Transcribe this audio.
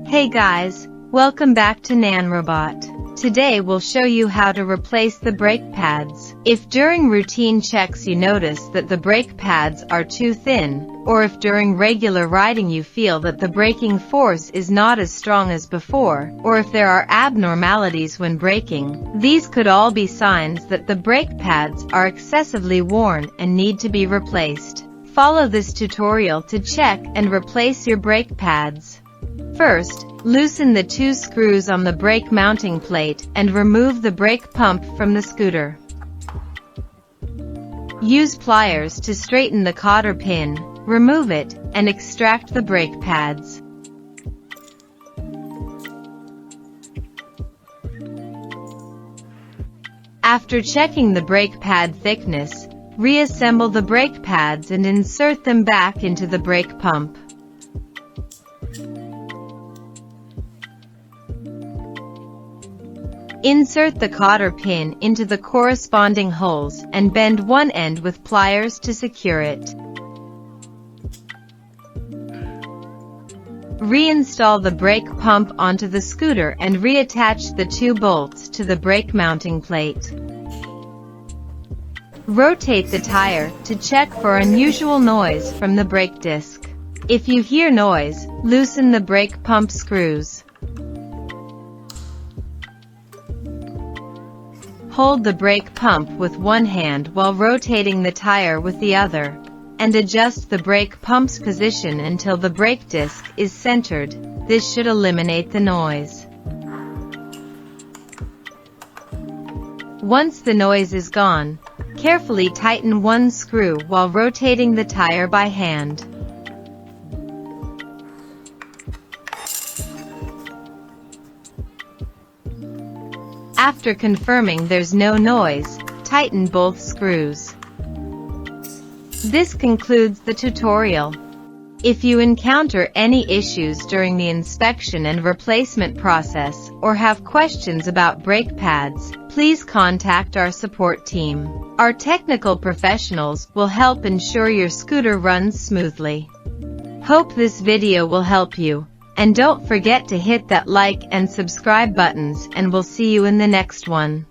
Hey guys, welcome back to Nanrobot. Today we'll show you how to replace the brake pads. If during routine checks you notice that the brake pads are too thin, or if during regular riding you feel that the braking force is not as strong as before, or if there are abnormalities when braking, these could all be signs that the brake pads are excessively worn and need to be replaced. Follow this tutorial to check and replace your brake pads. First, loosen the two screws on the brake mounting plate and remove the brake pump from the scooter. Use pliers to straighten the cotter pin, remove it, and extract the brake pads. After checking the brake pad thickness, reassemble the brake pads and insert them back into the brake pump. Insert the cotter pin into the corresponding holes and bend one end with pliers to secure it. Reinstall the brake pump onto the scooter and reattach the two bolts to the brake mounting plate. Rotate the tire to check for unusual noise from the brake disc. If you hear noise, loosen the brake pump screws. Hold the brake pump with one hand while rotating the tire with the other, and adjust the brake pump's position until the brake disc is centered. This should eliminate the noise. Once the noise is gone, carefully tighten one screw while rotating the tire by hand. After confirming there's no noise, tighten both screws. This concludes the tutorial. If you encounter any issues during the inspection and replacement process, or have questions about brake pads, please contact our support team. Our technical professionals will help ensure your scooter runs smoothly. Hope this video will help you. And don't forget to hit that like and subscribe buttons, and we'll see you in the next one.